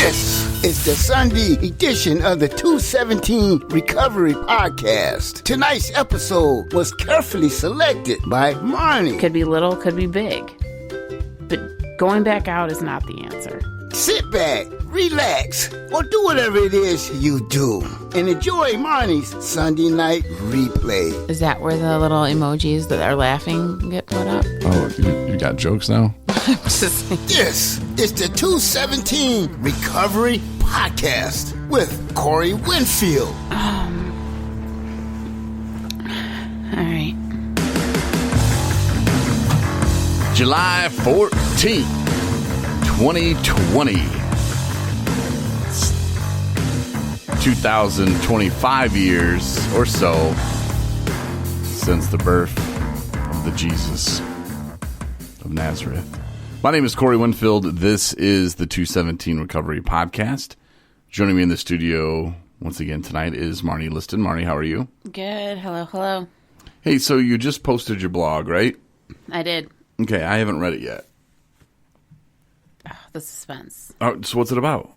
This is the Sunday edition of the 217 Recovery Podcast. Tonight's episode was carefully selected by Marney. Could be little, could be big. But going back out is not the answer. Sit back, relax, or do whatever it is you do, and enjoy Marney's Sunday night replay. Is that where the little emojis that are laughing get put up? Oh, you got jokes now? This is the 217 Recovery Podcast with Corey Winfield. All right. July 14th. 2020. 2025 years or so since the birth of the Jesus of Nazareth. My name is Corey Winfield. This is the 217 Recovery Podcast. Joining me in the studio once again tonight is Marney Liston. Marney, how are you? Good. Hello. Hey, so you just posted your blog, right? I did. Okay, I haven't read it yet. The suspense. Oh, so what's it about?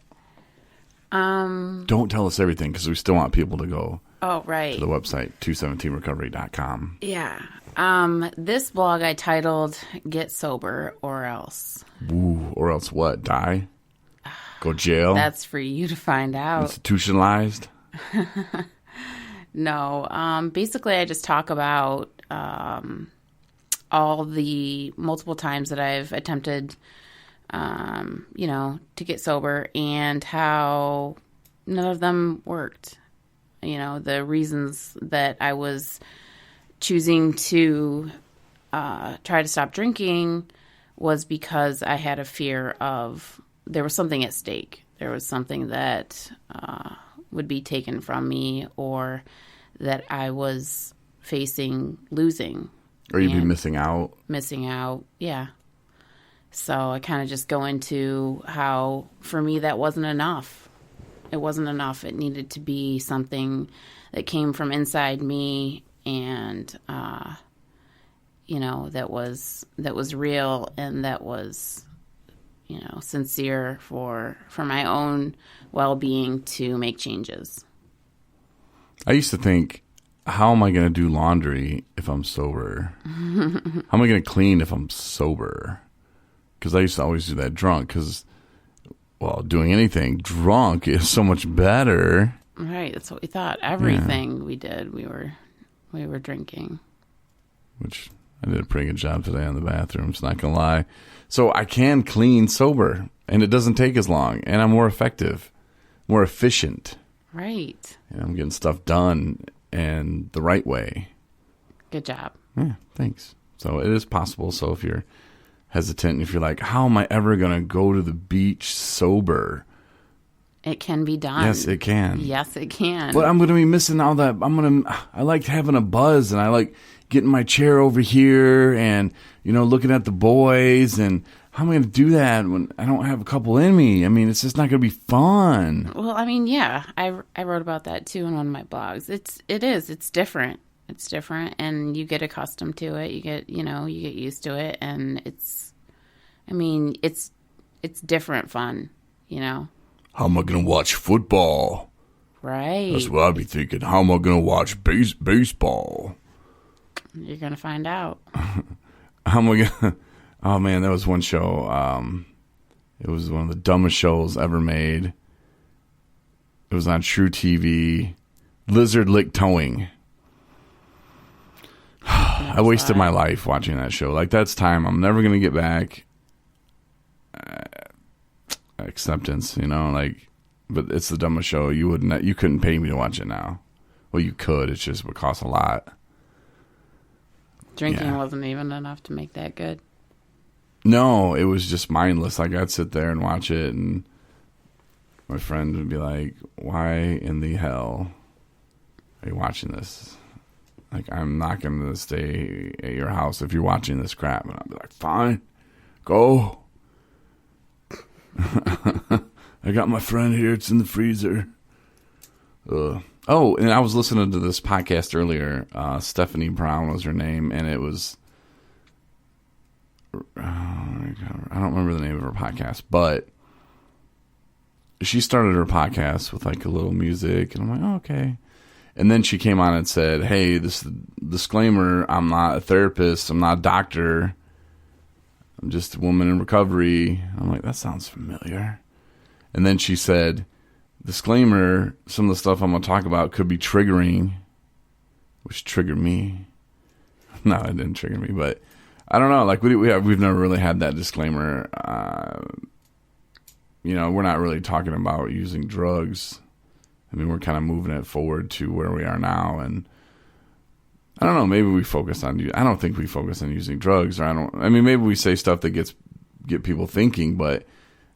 Don't tell us everything because we still want people to go to the website, 217recovery.com. Yeah. This blog I titled Get Sober or Else. Ooh, or else what? Die? Go jail? That's for you to find out. Institutionalized? No. Basically, I just talk about all the multiple times that I've attempted to get sober and how none of them worked. The reasons that I was choosing to try to stop drinking was because I had a fear of there was something at stake. There was something that would be taken from me or that I was facing losing. Or you'd be missing out. Missing out, yeah. So I kind of just go into how, for me, that wasn't enough. It wasn't enough. It needed to be something that came from inside me and, that was real and that was, sincere for my own well-being to make changes. I used to think, how am I going to do laundry if I'm sober? How am I going to clean if I'm sober? Because I used to always do that drunk because, doing anything drunk is so much better. Right. That's what we thought. Everything we did, we were drinking. Which I did a pretty good job today on the bathrooms, not going to lie. So I can clean sober, and it doesn't take as long, and I'm more effective, more efficient. Right. And I'm getting stuff done and the right way. Good job. Yeah, thanks. So it is possible. So if you're hesitant, if you're like, how am I ever going to go to the beach sober? It can be done. Yes, it can. Yes, it can. But I'm going to be missing all that. I like having a buzz and I like getting my chair over here and, looking at the boys and how am I going to do that when I don't have a couple in me? I mean, it's just not going to be fun. Well, yeah, I wrote about that too in one of my blogs. It's different. It's different, and you get accustomed to it. You get used to it, and it's different fun, How am I going to watch football? Right. That's what I'd be thinking. How am I going to watch baseball? You're going to find out. How am I going to... Oh, man, that was one show. It was one of the dumbest shows ever made. It was on True TV. Lizard Lick Towing. I wasted my life watching that show. Like, that's time I'm never going to get back. Acceptance, but it's the dumbest show. You couldn't pay me to watch it now. Well, you could. It just would cost a lot. Drinking wasn't even enough to make that good. No, it was just mindless. Like, I'd sit there and watch it, and my friend would be like, why in the hell are you watching this? Like, I'm not going to stay at your house if you're watching this crap. And I'd be like, fine, go. I got my friend here. It's in the freezer. Oh, and I was listening to this podcast earlier. Stephanie Brown was her name, and it was... I don't remember the name of her podcast, but she started her podcast with like a little music, and I'm like, oh, okay. And then she came on and said, hey, this disclaimer, I'm not a therapist, I'm not a doctor, I'm just a woman in recovery. I'm like, that sounds familiar. And then she said, disclaimer, some of the stuff I'm going to talk about could be triggering, which triggered me. No, it didn't trigger me, but I don't know. Like we've never really had that disclaimer. We're not really talking about using drugs. I mean, we're kind of moving it forward to where we are now, and I don't know. Maybe we focus on. I don't think we focus on using drugs, or maybe we say stuff that get people thinking, but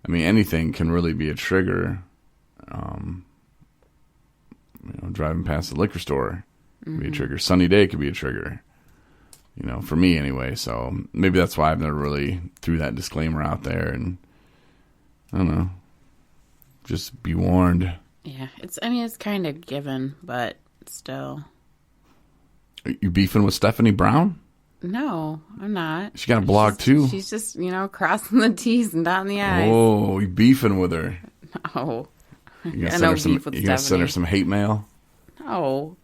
I mean, anything can really be a trigger. Driving past the liquor store could be a trigger. Sunny day could be a trigger. For me anyway. So maybe that's why I've never really threw that disclaimer out there, and I don't know. Just be warned. Yeah, it's kind of given, but still. Are you beefing with Stephanie Brown? No, I'm not. She got a blog too. She's just, crossing the T's and dotting the I's. Oh, you beefing with her? No. You gonna send her some hate mail? No.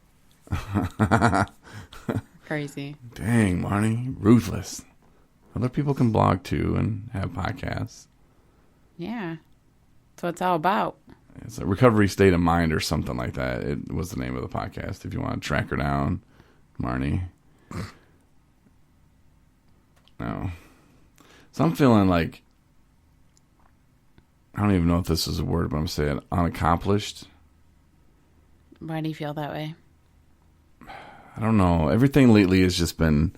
Crazy. Dang, Marnie, ruthless. Other people can blog too and have podcasts. Yeah, that's what it's all about. It's a recovery state of mind or something like that. It was the name of the podcast. If you want to track her down, Marnie. No. So I'm feeling like, I don't even know if this is a word, but I'm saying unaccomplished. Why do you feel that way? I don't know. Everything lately has just been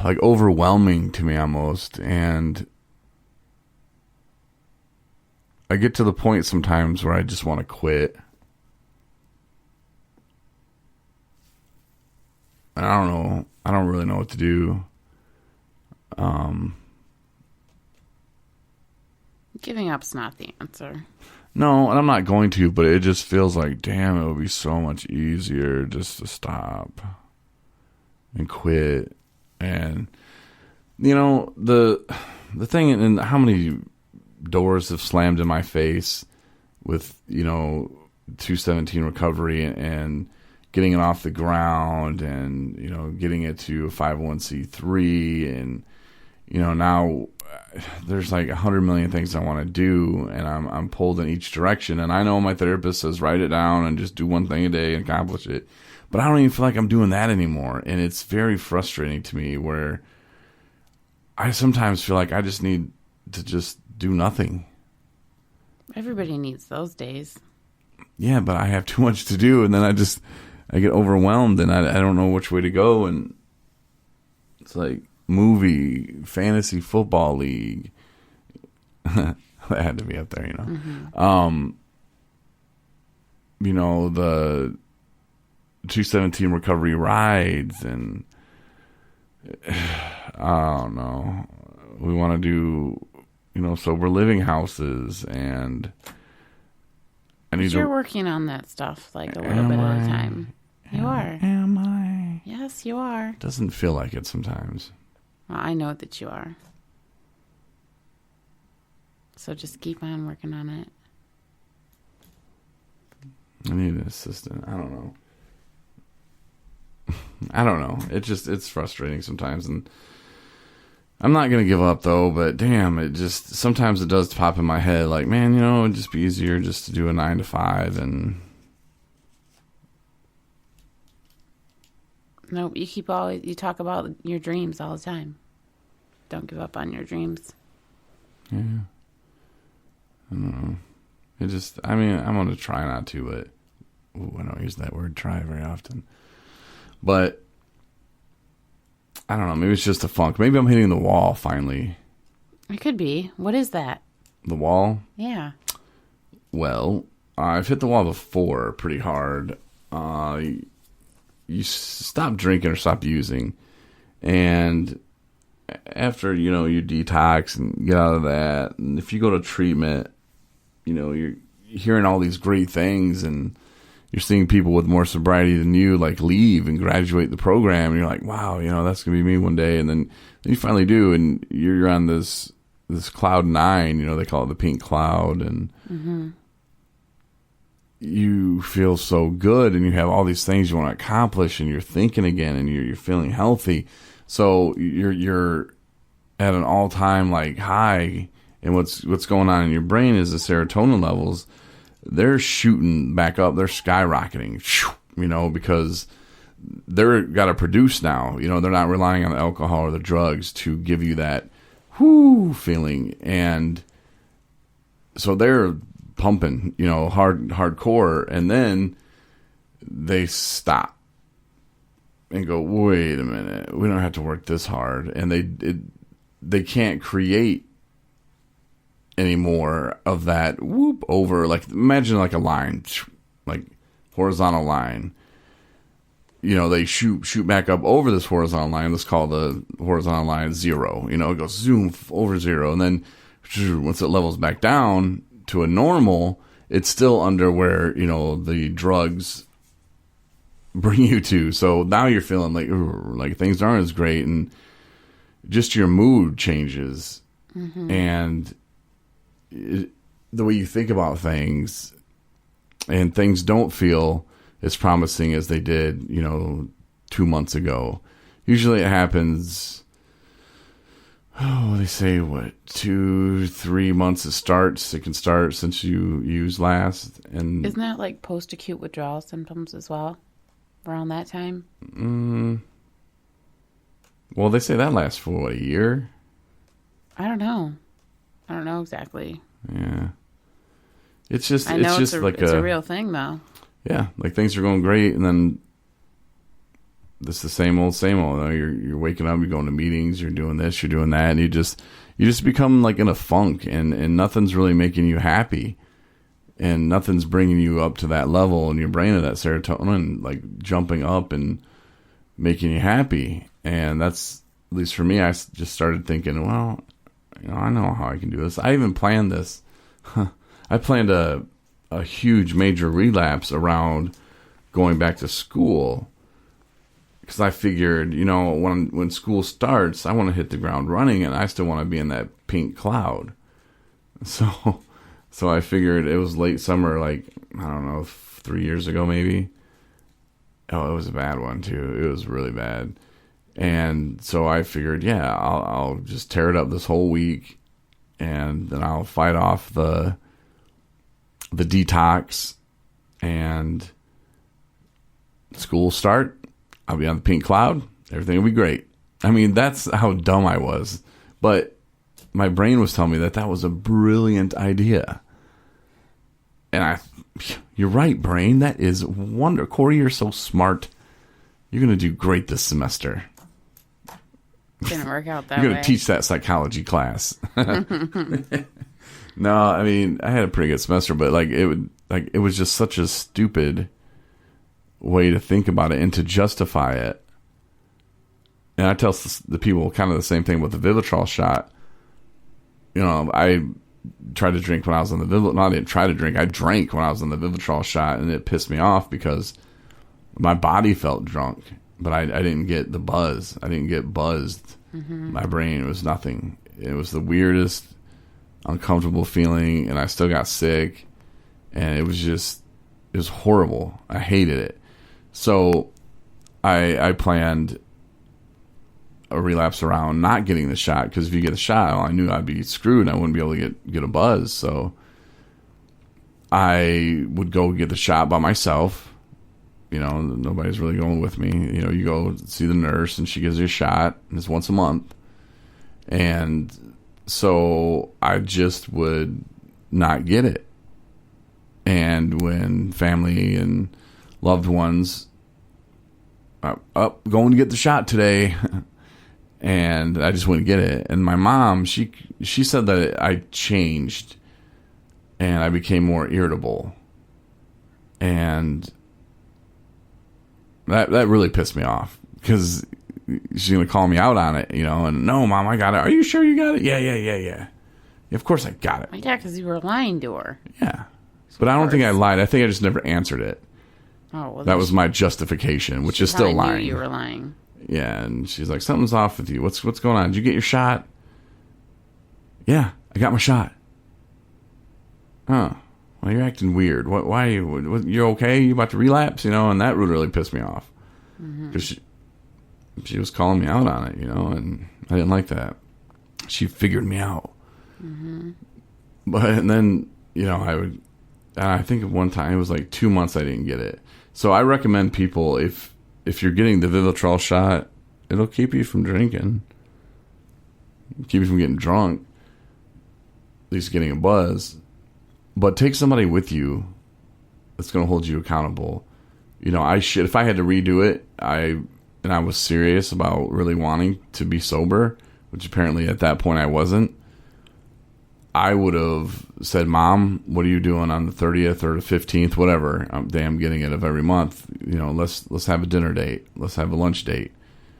like overwhelming to me almost. And I get to the point sometimes where I just want to quit. And I don't know. I don't really know what to do. Giving up's not the answer. No, and I'm not going to, but it just feels like, damn, it would be so much easier just to stop and quit. And, the thing, and how many doors have slammed in my face with, 217 recovery and getting it off the ground and, getting it to a 501c3 and, now there's like 100 million things I want to do, and I'm pulled in each direction. And I know my therapist says write it down and just do one thing a day and accomplish it, but I don't even feel like I'm doing that anymore. And it's very frustrating to me, where I sometimes feel like I just need to just do nothing. Everybody needs those days. Yeah, but I have too much to do, and then I get overwhelmed, and I don't know which way to go. And it's like movie, fantasy football league. That had to be up there, Mm-hmm. The 217 recovery rides, and I don't know. We want to do, sober living houses, and you're working on that stuff like a little bit at a time. You are. Am I? Yes, you are. Doesn't feel like it sometimes. Well, I know that you are. So just keep on working on it. I need an assistant. I don't know. It's frustrating sometimes, and I'm not going to give up though, but damn, sometimes it does pop in my head like, man, it'd just be easier just to do a 9 to 5 and no, you talk about your dreams all the time. Don't give up on your dreams. Yeah. I don't know. I'm going to try not to, but I don't use that word try very often. But I don't know. Maybe it's just a funk. Maybe I'm hitting the wall finally. It could be. What is that? The wall? Yeah. Well, I've hit the wall before pretty hard. You stop drinking or stop using, and after you detox and get out of that, and if you go to treatment, you're hearing all these great things, and you're seeing people with more sobriety than you like leave and graduate the program, and you're like, wow, that's gonna be me one day. And then you finally do, and you're on this this cloud 9, you know, they call it the pink cloud, and you feel so good, and you have all these things you want to accomplish, and you're thinking again, and you're feeling healthy. So you're at an all-time like high, and what's going on in your brain is the serotonin levels, they're shooting back up, they're skyrocketing, you know, because they're got to produce now. You know, they're not relying on the alcohol or the drugs to give you that whoo feeling, and so they're pumping, you know, hardcore, and then they stop and go, wait a minute, we don't have to work this hard, and they can't create any more of that whoop over, like, imagine like a line, like horizontal line. You know, they shoot back up over this horizontal line. Let's call the horizontal line 0. You know, it goes zoom over 0. And then once it levels back down to a normal, it's still under where, you know, the drugs bring you to. So now you're feeling like things aren't as great, and just your mood changes. And the way you think about things, and things don't feel as promising as they did, you know, 2 months ago. Usually it happens, they say, 2-3 months it can start since you use last. And isn't that like post-acute withdrawal symptoms as well around that time? Well, they say that lasts for a year? I don't know exactly. Yeah. It's just, I know it's a real thing though. Yeah, like things are going great, and then it's the same old. You know, you're waking up, you're going to meetings, you're doing this, you're doing that, and you just become like in a funk, and nothing's really making you happy, and nothing's bringing you up to that level in your brain of that serotonin, like jumping up and making you happy. And that's, at least for me, I just started thinking, well, you know, I know how I can do this. I even planned this. I planned a huge major relapse around going back to school, because I figured, you know, when school starts, I want to hit the ground running, and I still want to be in that pink cloud. So I figured, it was late summer, like, I don't know, 3 years ago maybe. Oh, it was a bad one too. It was really bad. And so I figured, yeah, I'll just tear it up this whole week, and then I'll fight off the detox, and school start, I'll be on the pink cloud, everything will be great. I mean, that's how dumb I was, but my brain was telling me that was a brilliant idea. And you're right, brain, that is wonder. Corey, you're so smart. You're going to do great this semester. Didn't work out that way. You're going to teach that psychology class. No, I mean, I had a pretty good semester, but it was just such a stupid way to think about it and to justify it. And I tell the people kind of the same thing with the Vivitrol shot. You know, I tried to drink when I was on the Vivitrol. No, I didn't try to drink. I drank when I was on the Vivitrol shot, and it pissed me off because my body felt drunk, but I didn't get the buzz. I didn't get buzzed. My brain was nothing. It was the weirdest, uncomfortable feeling, and I still got sick, and it was horrible. I hated it. So I planned a relapse around not getting the shot, because if you get a shot, I knew I'd be screwed and I wouldn't be able to get a buzz. So I would go get the shot by myself. You know, nobody's really going with me. You know, you go see the nurse and she gives you a shot, and it's once a month. And so I just would not get it. And when family and loved ones, going to get the shot today, and I just wouldn't get it. And my mom, she said that I changed and I became more irritable. And that really pissed me off, because she's going to call me out on it, you know, and no, Mom, I got it. Are you sure you got it? Yeah. Of course I got it. Yeah, because you were lying to her. Yeah. But I don't think I lied. I think I just never answered it. Oh, well, that was my justification, which is still lying. Knew you were lying. Yeah, and she's like, something's off with you. What's going on? Did you get your shot? Yeah, I got my shot. Oh, well, you're acting weird. Why? You're okay? You about to relapse? And that would really piss me off. Because she was calling me out on it, and I didn't like that. She figured me out. And then, I think at one time, it was like 2 months I didn't get it. So I recommend people, if you're getting the Vivitrol shot, it'll keep you from drinking. Keep you from getting drunk. At least getting a buzz. But take somebody with you that's going to hold you accountable. If I had to redo it, and I was serious about really wanting to be sober, which apparently at that point I wasn't, I would have said, Mom, what are you doing on the 30th or the 15th, whatever day I'm getting it of every month? Let's have a dinner date. Let's have a lunch date.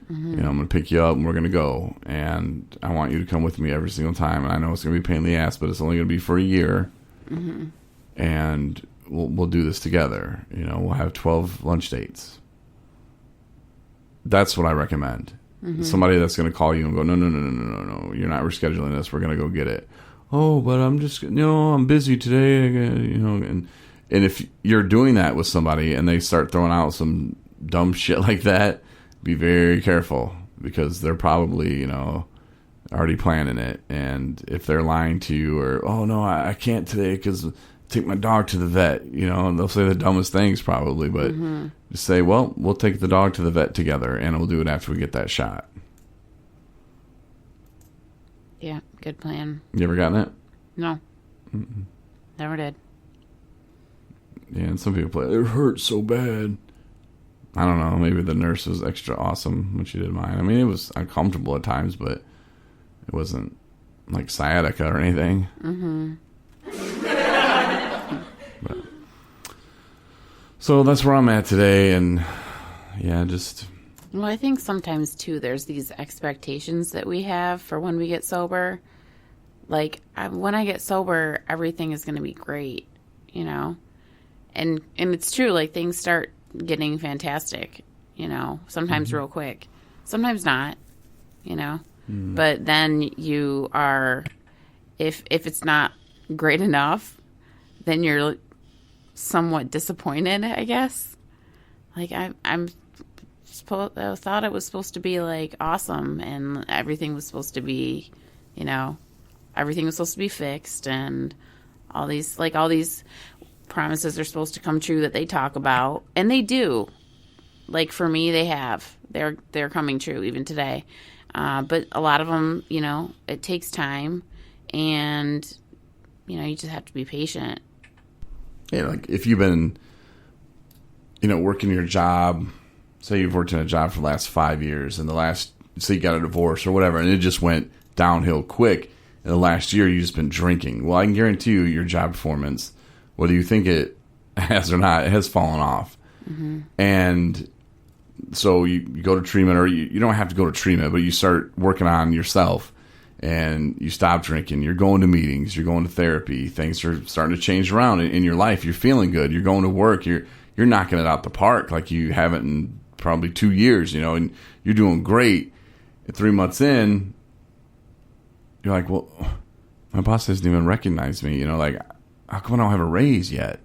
I'm going to pick you up and we're going to go. And I want you to come with me every single time. And I know it's going to be a pain in the ass, but it's only going to be for a year. And we'll do this together. We'll have 12 lunch dates. That's what I recommend. Somebody that's going to call you and go, no, you're not rescheduling this. We're going to go get it. Oh, but I'm just, I'm busy today. And if you're doing that with somebody and they start throwing out some dumb shit like that, be very careful, because they're probably, already planning it. And if they're lying to you, or, oh no, I can't today because take my dog to the vet, and they'll say the dumbest things probably, but just say, well, we'll take the dog to the vet together and we'll do it after we get that shot. Yeah, good plan. You ever gotten it? No. Never did. Yeah, and some people play, it hurts so bad. I don't know, maybe the nurse was extra awesome when she did mine. I mean, it was uncomfortable at times, but it wasn't like sciatica or anything. But, so that's where I'm at today, and yeah, just... Well, I think sometimes, too, there's these expectations that we have for when we get sober. Like, when I get sober, everything is going to be great, And it's true, like, things start getting fantastic, sometimes real quick. Sometimes not, But then you are, if it's not great enough, then you're somewhat disappointed, I guess. Like, I thought it was supposed to be, like, awesome, and everything was supposed to be, everything was supposed to be fixed, and all these promises are supposed to come true that they talk about, and they do. Like, for me, they have. They're coming true even today. But a lot of them, it takes time, and, you just have to be patient. Yeah, like, if you've been, working your job, say you've worked in a job for the last 5 years, and say you got a divorce or whatever, and it just went downhill quick, in the last year you've just been drinking. Well, I can guarantee you your job performance, whether you think it has or not, it has fallen off. And so you go to treatment, or you don't have to go to treatment, but you start working on yourself, and you stop drinking. You're going to meetings. You're going to therapy. Things are starting to change around in your life. You're feeling good. You're going to work. You're knocking it out the park like you haven't in probably 2 years, and you're doing great. And 3 months in, you're like, well, my boss doesn't even recognize me. Like, how come I don't have a raise yet?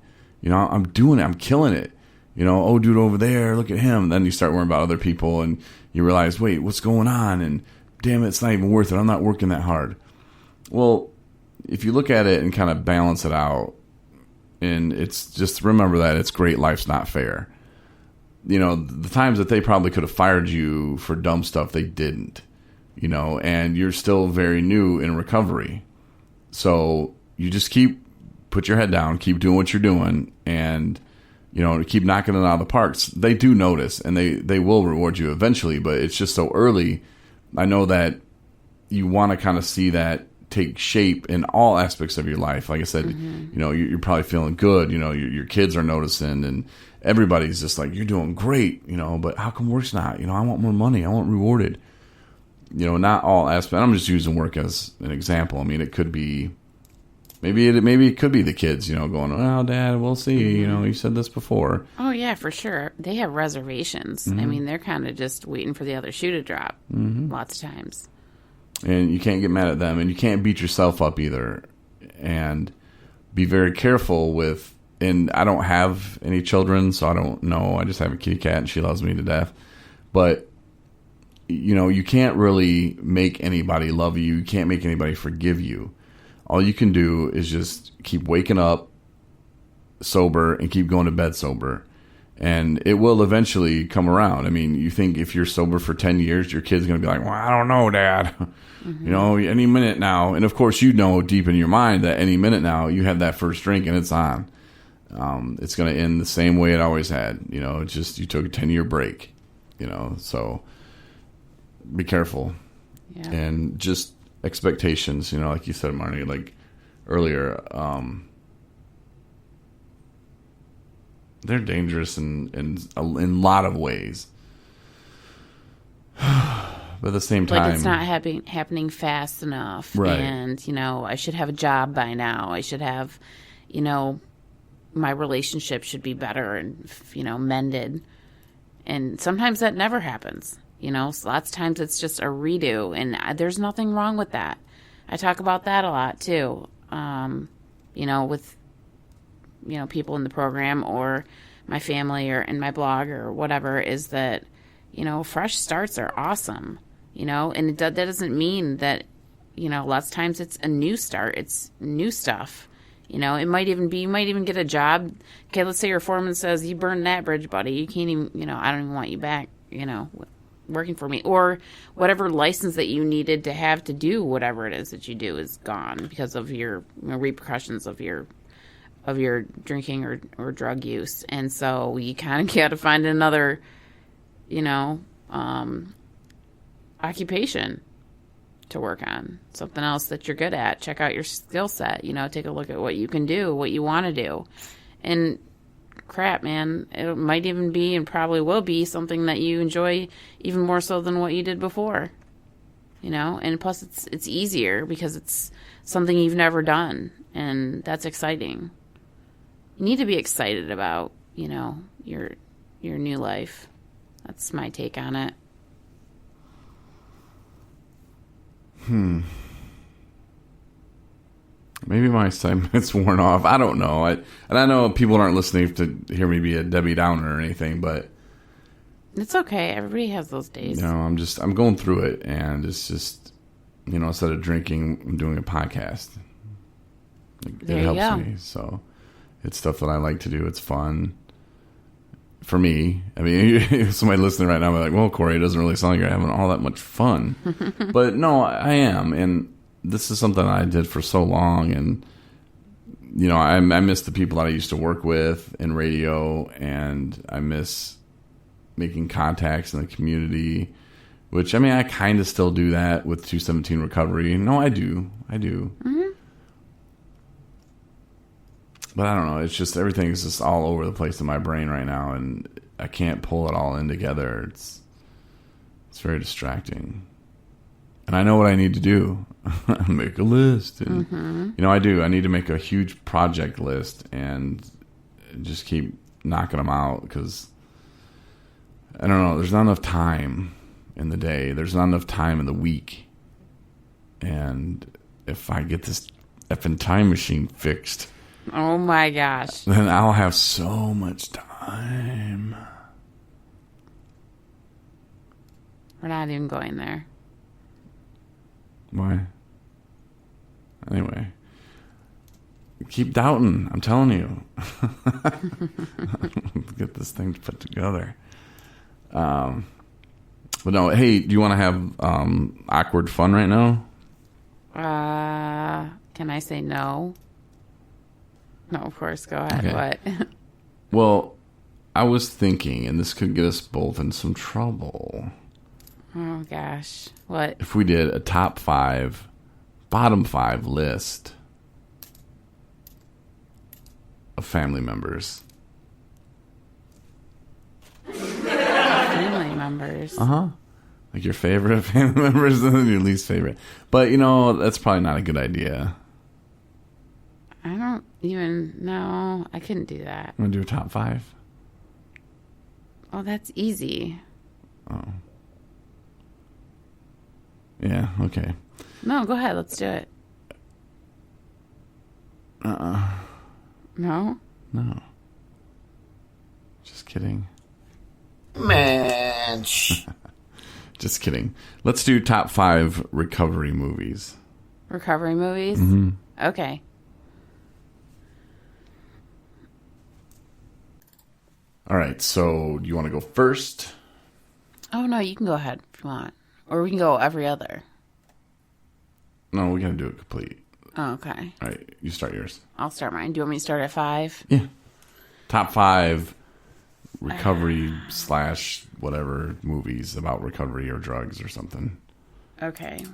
I'm doing it. I'm killing it. Oh, dude over there, look at him. Then you start worrying about other people, and you realize, wait, what's going on? And damn it, it's not even worth it. I'm not working that hard. Well, if you look at it and kind of balance it out, and it's just remember that it's great. Life's not fair. The times that they probably could have fired you for dumb stuff, they didn't, and you're still very new in recovery. So you just put your head down, keep doing what you're doing, and, keep knocking it out of the parks. They do notice, and they will reward you eventually, but it's just so early. I know that you want to kind of see that take shape in all aspects of your life. Like I said, you're probably feeling good. Your kids are noticing, and everybody's just like, you're doing great, but how come work's not? I want more money. I want rewarded. Not all aspects. I'm just using work as an example. I mean, it could be, maybe it could be the kids, going, well, Dad, we'll see. You said this before. Oh, yeah, for sure. They have reservations. I mean, they're kind of just waiting for the other shoe to drop lots of times. And you can't get mad at them, and you can't beat yourself up either. And be very careful with, and I don't have any children, so I don't know. I just have a kitty cat, and she loves me to death. But, you know, you can't really make anybody love you. You can't make anybody forgive you. All you can do is just keep waking up sober and keep going to bed sober. And it will eventually come around. I mean, you think if you're sober for 10 years, your kid's going to be like, well, I don't know, Dad. Mm-hmm. You know, any minute now. And, of course, you know deep in your mind that any minute now you have that first drink and it's on. It's going to end the same way it always had. You know, it's just you took a 10-year break, you know. So be careful. Yeah. And just expectations, you know, like you said, Marnie, like earlier, they're dangerous in a lot of ways. But at the same time, like it's not happening fast enough. Right. And, you know, I should have a job by now. I should have, you know, my relationship should be better and, you know, mended. And sometimes that never happens. You know, so lots of times it's just a redo. And there's nothing wrong with that. I talk about that a lot, too. You know, with, you know, people in the program or my family or in my blog or whatever, is that, you know, fresh starts are awesome, you know, and that doesn't mean that, you know, lots of times it's a new start. It's new stuff. You know, it might even be, you might even get a job. Okay, let's say your foreman says, you burned that bridge, buddy. You can't even, you know, I don't even want you back, you know, working for me. Or whatever license that you needed to have to do whatever it is that you do is gone because of your, you know, repercussions of your drinking or drug use. And so you kind of got to find another, you know, occupation to work on, something else that you're good at. Check out your skill set, you know, take a look at what you can do, what you want to do. And crap, man, it might even be and probably will be something that you enjoy even more so than what you did before, you know. And plus it's easier because it's something you've never done, and that's exciting. You need to be excited about, you know, your new life. That's my take on it. Maybe my segment's worn off. I don't know. And I know people aren't listening to hear me be a Debbie Downer or anything, but it's okay. Everybody has those days. You know, I'm going through it, and it's just, you know, instead of drinking, I'm doing a podcast. It helps me. So it's stuff that I like to do. It's fun for me. I mean, somebody listening right now will be like, well, Corey, it doesn't really sound like you're having all that much fun. But no, I am. And this is something I did for so long. And, you know, I miss the people that I used to work with in radio, and I miss making contacts in the community, which, I mean, I kind of still do that with 217 Recovery. No, I do. Mm-hmm. But I don't know. It's just everything is just all over the place in my brain right now, and I can't pull it all in together. It's very distracting. And I know what I need to do. Make a list. And, you know, I do. I need to make a huge project list and just keep knocking them out because, I don't know, there's not enough time in the day. There's not enough time in the week. And if I get this effing time machine fixed, oh my gosh, then I'll have so much time. We're not even going there. Why? Anyway, keep doubting. I'm telling you. Get this thing put together. But no, hey, do you want to have awkward fun right now? Can I say no? No, of course. Go ahead. Okay. What? Well, I was thinking, and this could get us both in some trouble. Oh, gosh. What? If we did a top 5, bottom 5 list of family members. Family members? Uh-huh. Like your favorite family members and then your least favorite. But, you know, that's probably not a good idea. I don't even know. I couldn't do that. Want to do a top 5? Oh, that's easy. Oh. Yeah, okay. No, go ahead. Let's do it. No? No. Just kidding. Man. Just kidding. Let's do top 5 recovery movies. Recovery movies? Mm-hmm. Okay. All right, so do you want to go first? Oh, no, you can go ahead if you want. Or we can go every other. No, we got to do it complete. Oh, okay. All right, you start yours. I'll start mine. Do you want me to start at 5? Yeah. Top 5 recovery / whatever movies about recovery or drugs or something. Okay.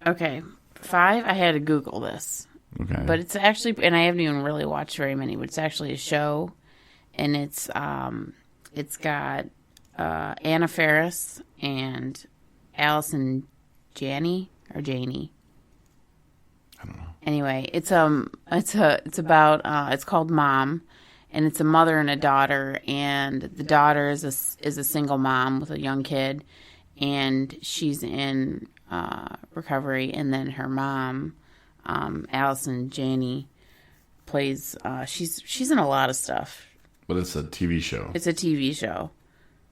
Okay. 5, I had to Google this. Okay. But it's actually, and I haven't even really watched very many, but it's actually a show. And it's got Anna Faris and Allison Janney or Janie. I don't know. Anyway, it's about it's called Mom, and it's a mother and a daughter, and the daughter is a single mom with a young kid, and she's in recovery, and then her mom, Allison Janney, plays. She's in a lot of stuff. But it's a TV show. It's a TV show.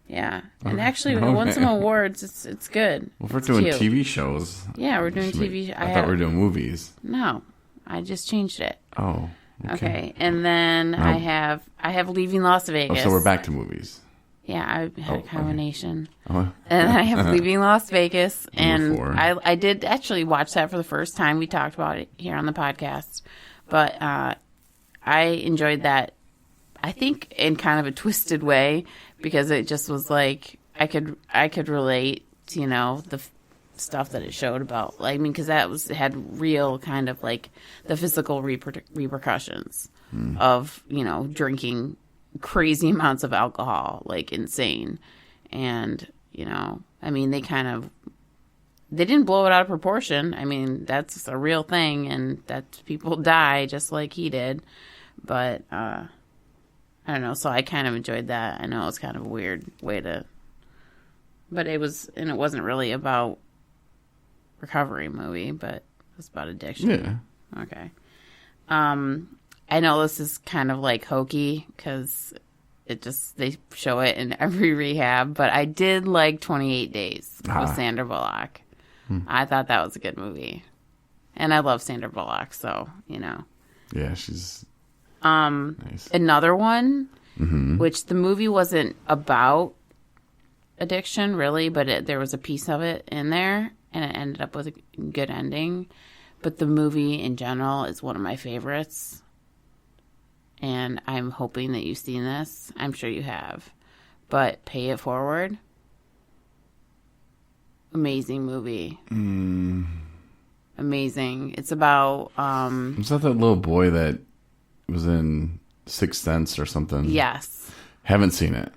Yeah, and actually, we won some awards. It's good. Well, if we're It's doing cute. TV shows. Yeah, we're doing TV. I thought we were doing movies. No, I just changed it. Oh, Okay, and then I have Leaving Las Vegas. Oh, so we're back to movies. Yeah, I had a combination. Okay. And I have Leaving Las Vegas, and Number 4. I did actually watch that for the first time. We talked about it here on the podcast, but I enjoyed that. I think in kind of a twisted way, because it just was like I could relate to, the stuff that it showed about. I mean, because it had real kind of like the physical repercussions of drinking crazy amounts of alcohol, like insane, and I mean they didn't blow it out of proportion. I mean that's a real thing, and that people die just like he did, but. I don't know, so I kind of enjoyed that. I know it's kind of a weird way to... But it wasn't really about recovery movie, but it was about addiction. Yeah. Okay. I know this is kind of like hokey, because they show it in every rehab, but I did like 28 Days with Sandra Bullock. I thought that was a good movie. And I love Sandra Bullock, so, Yeah, she's... Nice. Another one, which the movie wasn't about addiction really, but there was a piece of it in there, and it ended up with a good ending. But the movie in general is one of my favorites, and I'm hoping that you've seen this. I'm sure you have. But Pay It Forward, amazing movie. Amazing. It's about Was that little boy that was in Sixth Sense or something? Yes. Haven't seen it.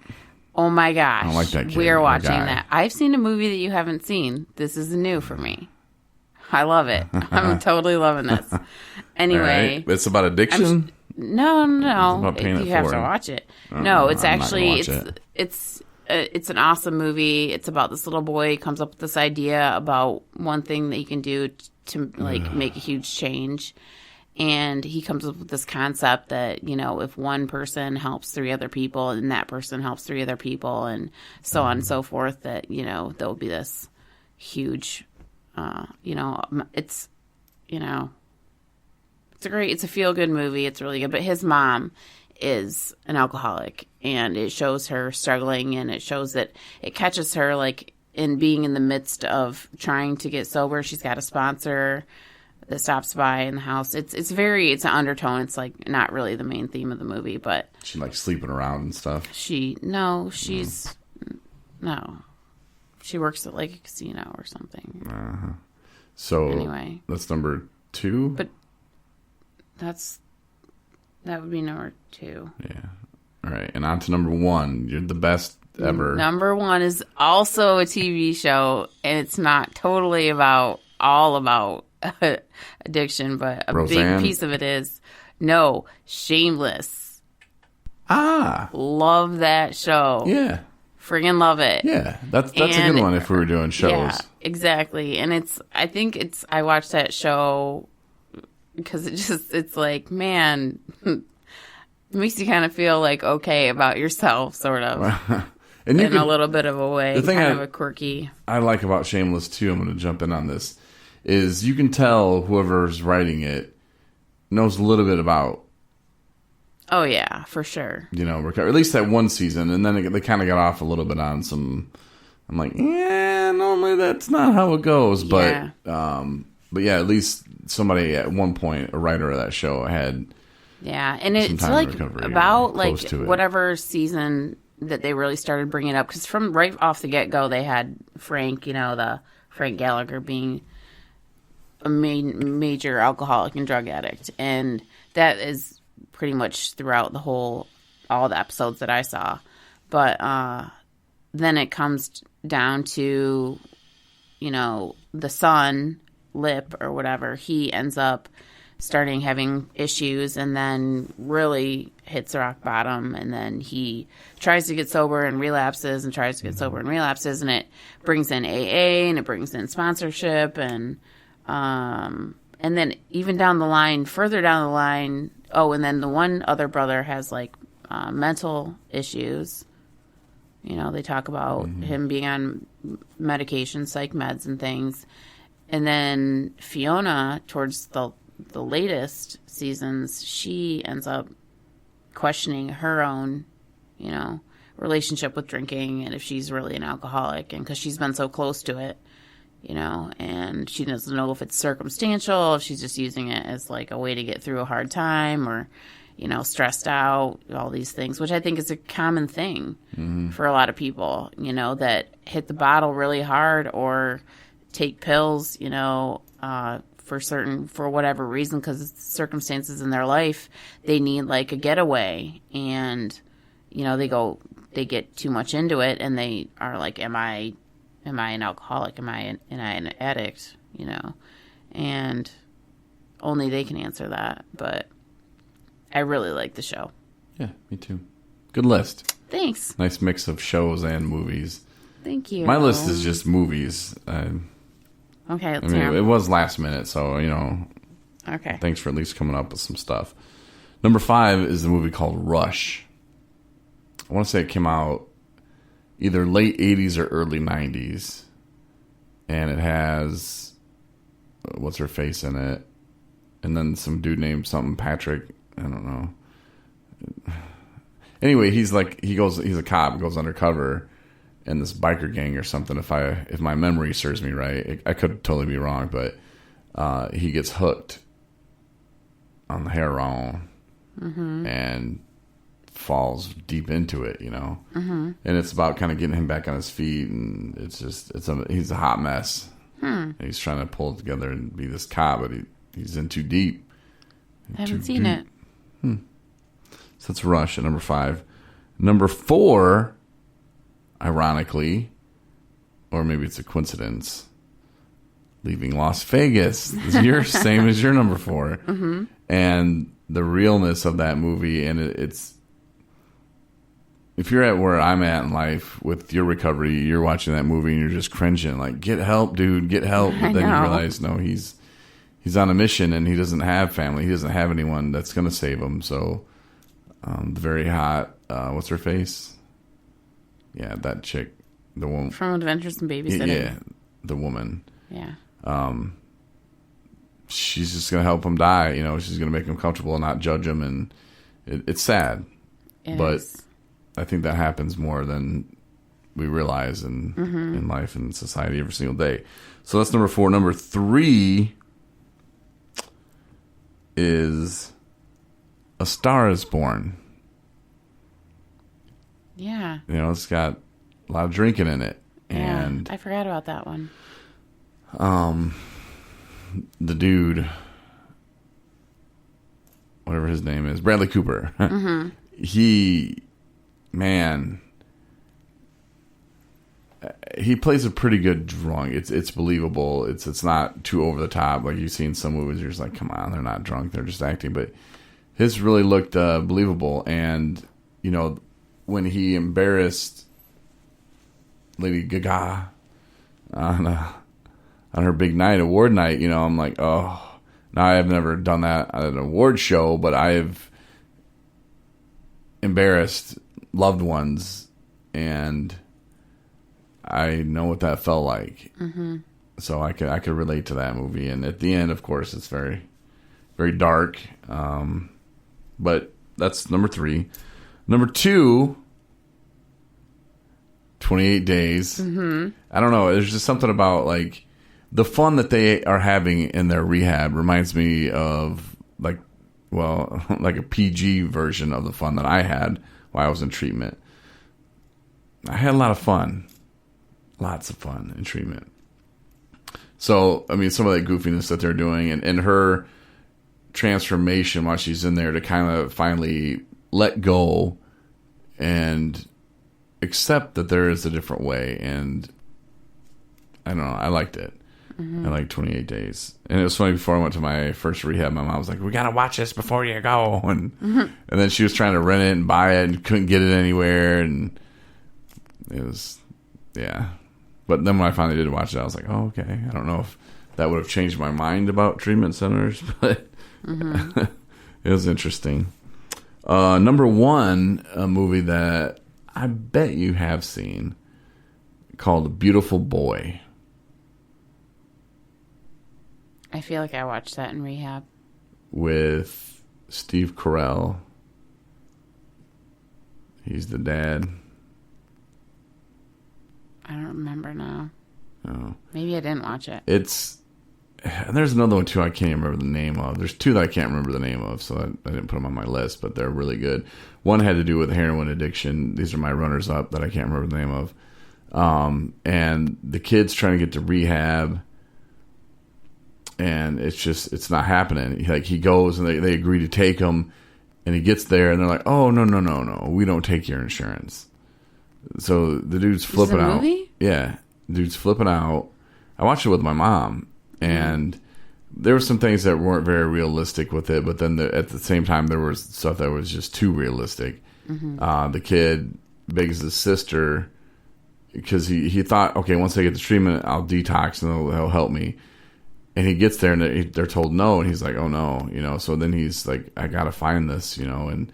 Oh my gosh. I don't like that kid. We're watching guy. that. I've seen a movie that you haven't seen. This is new for me. I love it. I'm totally loving this. Anyway. Right. It's about addiction? No. It's about paying it you have forward. to watch it. No, it's I'm not actually gonna watch it's an awesome movie. It's about this little boy who comes up with this idea about one thing that he can do to make a huge change. And he comes up with this concept that, if one person helps 3 other people and that person helps 3 other people and so on and so forth, that, there'll be this huge, it's a feel-good movie. It's really good. But his mom is an alcoholic, and it shows her struggling, and it shows that it catches her like in being in the midst of trying to get sober. She's got a sponsor that stops by in the house. It's an undertone. It's like not really the main theme of the movie, but She like sleeping around and stuff. she works at like a casino or something. So Anyway. that's number 2. But that would be number 2. Yeah. All right, and on to number 1. You're the best ever. Number 1 is also a TV show, and it's not totally all about addiction, but a Roseanne? big piece of it is Shameless. Ah, Love that show. yeah. friggin' love it. Yeah, that's a good one if we were doing shows. Yeah, exactly. And I watched that show because it's like, man, it makes you kind of feel like okay about yourself, sort of. And in a little bit of a way, the thing kind of a quirky. I like about Shameless too, I'm going to jump in on this, is you can tell whoever's writing it knows a little bit about. Oh yeah, for sure. You know, or at least that one season, and then they kind of got off a little bit on some. I'm like, yeah, normally that's not how it goes, but yeah, at least somebody at one point, a writer of that show, had. Yeah, and it's like about like whatever season that they really started bringing up, because from right off the get-go they had Frank, the Frank Gallagher being a major alcoholic and drug addict, and that is pretty much throughout all the episodes that I saw. But then it comes down to the son, Lip or whatever, he ends up starting having issues and then really hits rock bottom, and then he tries to get sober and relapses and tries to get sober and relapses, and it brings in AA and it brings in sponsorship and then even further down the line, and then the one other brother has like mental issues. They talk about him being on medication, psych meds and things. And then Fiona, towards the latest seasons, she ends up questioning her own, relationship with drinking and if she's really an alcoholic, and because she's been so close to it, and she doesn't know if it's circumstantial, if she's just using it as like a way to get through a hard time, or, stressed out, all these things, which I think is a common thing for a lot of people, that hit the bottle really hard or take pills, for whatever reason, because circumstances in their life, they need like a getaway, and they get too much into it, and they are like, am I an alcoholic? Am I an addict? And only they can answer that. But I really like the show. Yeah, me too. Good list. Thanks. Nice mix of shows and movies. Thank you. My list is just movies. Okay, it was last minute, so, Okay. Thanks for at least coming up with some stuff. Number 5 is the movie called Rush. I want to say it came out either late 80s or early 90s. And it has, what's her face in it? And then some dude named something Patrick. I don't know. Anyway, he's a cop, goes undercover in this biker gang or something, if my memory serves me right. I could totally be wrong, but he gets hooked on the heroin and falls deep into it, and it's about kind of getting him back on his feet, and he's a hot mess. And he's trying to pull it together and be this cop, but he's in too deep. I haven't seen it. So that's Rush at number 5. Number 4, ironically, or maybe it's a coincidence, Leaving Las Vegas is same as your number 4. And the realness of that movie, and it's, if you're at where I'm at in life with your recovery, you're watching that movie and you're just cringing, like, get help, dude, get help. But then you realize, no, he's on a mission, and he doesn't have family. He doesn't have anyone that's going to save him. So the very hot, what's her face? Yeah, that chick, the woman from Adventures in Babysitting. Yeah, the woman. Yeah. She's just gonna help him die. She's gonna make him comfortable and not judge him, and it's sad. But I think that happens more than we realize in life and society every single day. So that's number 4. Number 3 is A Star Is Born. Yeah. It's got a lot of drinking in it. Yeah, and I forgot about that one. The dude, whatever his name is, Bradley Cooper. He plays a pretty good drunk. It's believable. It's not too over the top. Like you see in some movies, you're just like, come on, they're not drunk, they're just acting. But his really looked believable. And when he embarrassed Lady Gaga on her big night, award night. You know, I'm like, oh. Now, I have never done that at an award show, but I have embarrassed loved ones, and I know what that felt like. Mm-hmm. So I could relate to that movie. And at the end, of course, it's very, very dark. But that's number 3. Number 2, 28 Days. Mm-hmm. I don't know. There's just something about, like, the fun that they are having in their rehab reminds me of, like a PG version of the fun that I had while I was in treatment. I had a lot of fun. Lots of fun in treatment. So, I mean, some of that goofiness that they're doing and her transformation while she's in there to kind of finally let go and accept that there is a different way. And I don't know, I liked it. Mm-hmm. I liked 28 Days. And it was funny, before I went to my first rehab, my mom was like, we got to watch this before you go. And then she was trying to rent it and buy it and couldn't get it anywhere. And it was, yeah. But then when I finally did watch it, I was like, oh, okay. I don't know if that would have changed my mind about treatment centers, but it was interesting. Number 1, a movie that I bet you have seen, called Beautiful Boy. I feel like I watched that in rehab. With Steve Carell. He's the dad. I don't remember now. Oh. Maybe I didn't watch it. There's another one too I can't remember the name of. There's 2 that I can't remember the name of, so I didn't put them on my list, but they're really good. One had to do with heroin addiction. These are my runners up that I can't remember the name of. And the kid's trying to get to rehab, and it's not happening. He goes, and they agree to take him, and he gets there, and they're like, oh, no, we don't take your insurance. So the dude's flipping out. Movie? Yeah, the dude's flipping out. I watched it with my mom, and there were some things that weren't very realistic with it, but then at the same time, there was stuff that was just too realistic. Mm-hmm. The kid begs his sister, because he thought, okay, once I get the treatment, I'll detox and they'll help me. And he gets there, and they're told no, and he's like, oh no, so then he's like, I gotta find this, and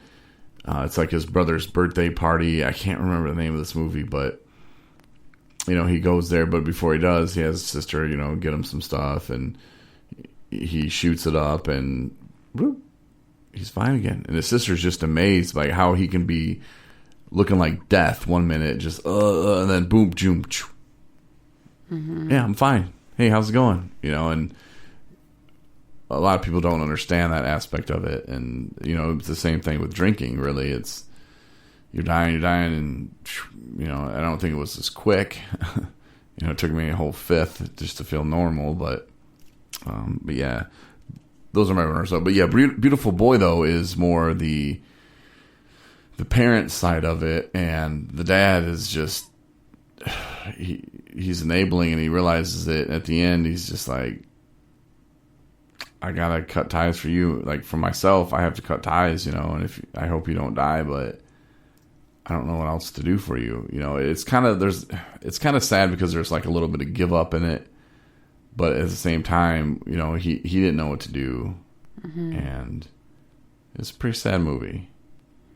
it's like his brother's birthday party. I can't remember the name of this movie, but he goes there, but before he does, he has his sister, get him some stuff, and he shoots it up, and whoop, he's fine again. And his sister's just amazed by how he can be looking like death one minute, just and then boom, zoom, yeah, I'm fine. Hey, how's it going? And a lot of people don't understand that aspect of it. And, it's the same thing with drinking, really. It's, you're dying, and, I don't think it was as quick. It took me a whole fifth just to feel normal. But yeah, those are my runners up. But yeah, Beautiful Boy, though, is more the parent side of it. And the dad is just, he's enabling, and he realizes it. At the end, he's just like, I gotta cut ties for you. Like, for myself, I have to cut ties, and I hope you don't die, but I don't know what else to do for you. It's kind of sad, because there's like a little bit of give up in it, but at the same time, he didn't know what to do. Mm-hmm. And it's a pretty sad movie.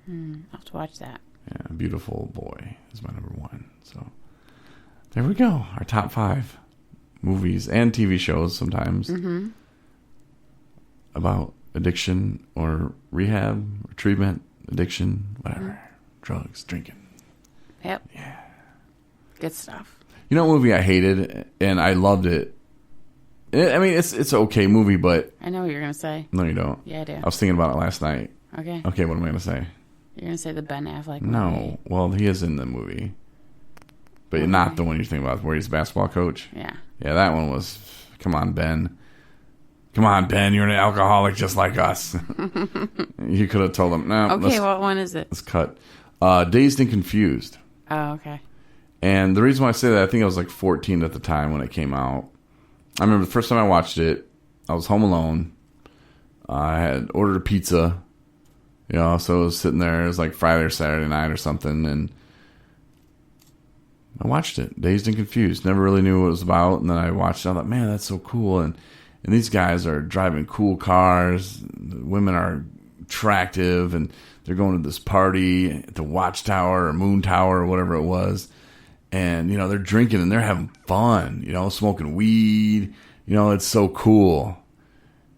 I'll have to watch that. Yeah, Beautiful Boy is my number 1. So there we go. Our top 5 movies and TV shows sometimes about addiction or rehab or treatment, addiction, whatever. Drugs, drinking. Yep. Yeah. Good stuff. You know what movie I hated and I loved it? I mean, it's an okay movie, but... I know what you're going to say. No, you don't. Yeah, I do. I was thinking about it last night. Okay. Okay, what am I going to say? You're going to say the Ben Affleck movie. No. Well, he is in the movie. But not the one you're thinking about, where he's a basketball coach. Yeah. Yeah, that one was... Come on, Ben. Come on, Ben. You're an alcoholic just like us. You could have told him, no. Okay, what one is it? Let's cut. Dazed and Confused. Oh, okay. And the reason why I say that, I think I was like 14 at the time when it came out. I remember the first time I watched it, I was home alone. I had ordered a pizza. So I was sitting there. It was like Friday or Saturday night or something. And I watched it, Dazed and Confused. Never really knew what it was about, and then I watched it. I thought, man, that's so cool. And these guys are driving cool cars. The women are attractive, and they're going to this party at the Watchtower or Moon Tower or whatever it was. And, you know, they're drinking and they're having fun, you know, smoking weed. You know, it's so cool.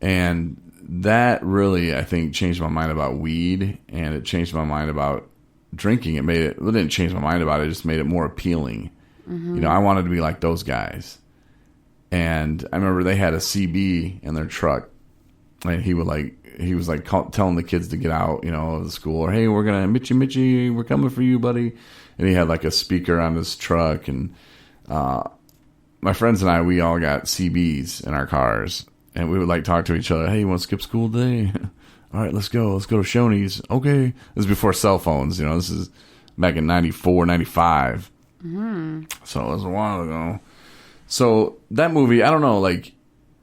And that really, I think, changed my mind about weed, and it changed my mind about drinking. It didn't change my mind about it. It just made it more appealing. Mm-hmm. You know, I wanted to be like those guys. And I remember they had a CB in their truck, and he was telling the kids to get out, you know, of the school, or, hey, we're going to, Mitchie, we're coming for you, buddy. And he had like a speaker on his truck, and my friends and I, we all got CBs in our cars, and we would like talk to each other. Hey, you want to skip school today? All right, let's go. Let's go to Shoney's. Okay. This is before cell phones. You know, this is back in 94, 95. Mm-hmm. So it was a while ago. So that movie, I don't know, like,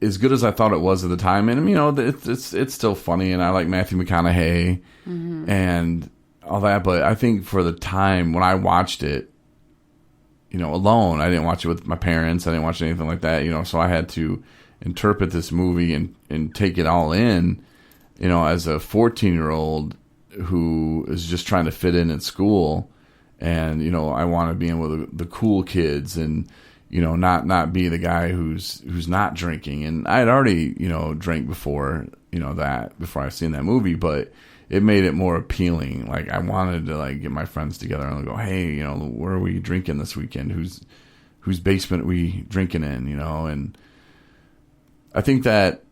as good as I thought it was at the time, and, you know, it's still funny, and I like Matthew McConaughey and all that, but I think for the time when I watched it, you know, alone, I didn't watch it with my parents, I didn't watch anything like that, you know, so I had to interpret this movie and take it all in, you know, as a 14-year-old who is just trying to fit in at school, and, you know, I want to be in with the cool kids, and, you know, not be the guy who's not drinking. And I had already, you know, drank before, you know, before I seen that movie, but it made it more appealing. Like, I wanted to, like, get my friends together and go, hey, you know, where are we drinking this weekend? Whose basement are we drinking in, you know? And I think that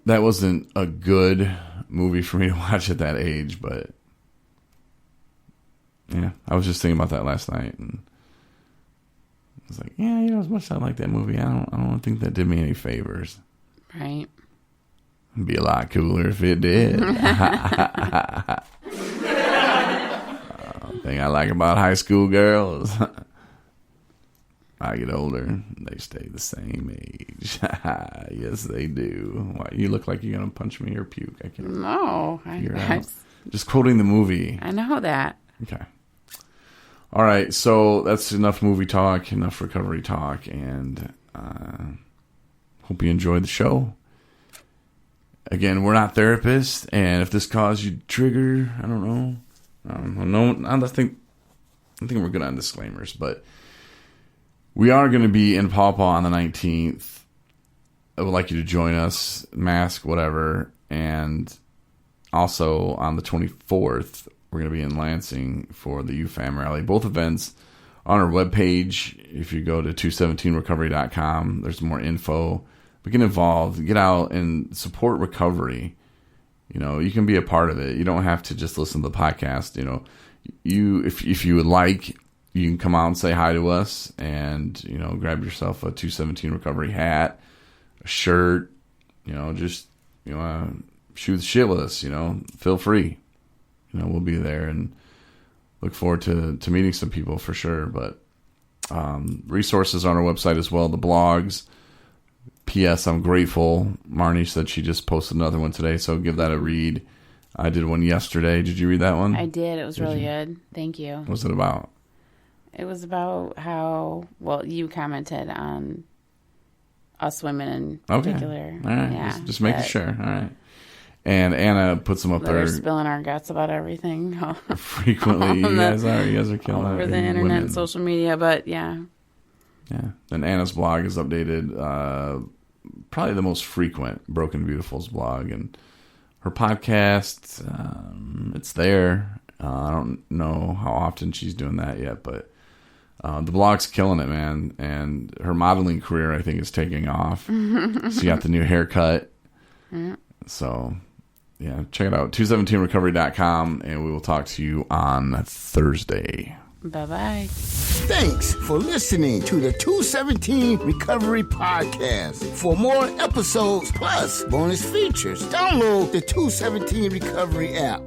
wasn't a good movie for me to watch at that age, but yeah, I was just thinking about that last night, and I was like, yeah, you know, as much as I like that movie, I don't think that did me any favors. Right. It'd be a lot cooler if it did. Thing I like about high school girls, I get older, they stay the same age. Yes, they do. Why, you look like you're gonna punch me or puke. I can't. No, just quoting the movie. I know that. Okay. All right, so that's enough movie talk, enough recovery talk, and hope you enjoyed the show. Again, we're not therapists, and if this caused you to trigger, I don't know. I think we're good on disclaimers, but we are going to be in Paw Paw on the 19th. I would like you to join us, mask, whatever, and also on the 24th, we're going to be in Lansing for the UFAM rally. Both events on our webpage. If you go to 217recovery.com, there's more info. But get involved, get out and support recovery. You know, you can be a part of it. You don't have to just listen to the podcast. You know, if you would like, you can come out and say hi to us, and, you know, grab yourself a 217 Recovery hat, a shirt. You know, just, you want to shoot the shit with us, you know, feel free. You know, we'll be there, and look forward to meeting some people for sure. But resources on our website as well, the blogs. P.S. I'm grateful. Marnie said she just posted another one today, so give that a read. I did one yesterday. Did you read that one? I did. It was really good. Thank you. What was it about? It was about how, well, you commented on us women in particular. All right. Yeah, just making sure. All right. And Anna puts them up there. We're spilling our guts about everything. Frequently. You guys are killing all over the internet women. and social media, but yeah. Yeah. And Anna's blog is updated. Probably the most frequent Broken Beautiful's blog, and her podcast, it's there. I don't know how often she's doing that yet, but the blog's killing it, man. And her modeling career, I think, is taking off. She got the new haircut. Mm-hmm. So, yeah, check it out. 217recovery.com, and we will talk to you on Thursday. Bye-bye. Thanks for listening to the 217 Recovery Podcast. For more episodes plus bonus features, download the 217 Recovery app.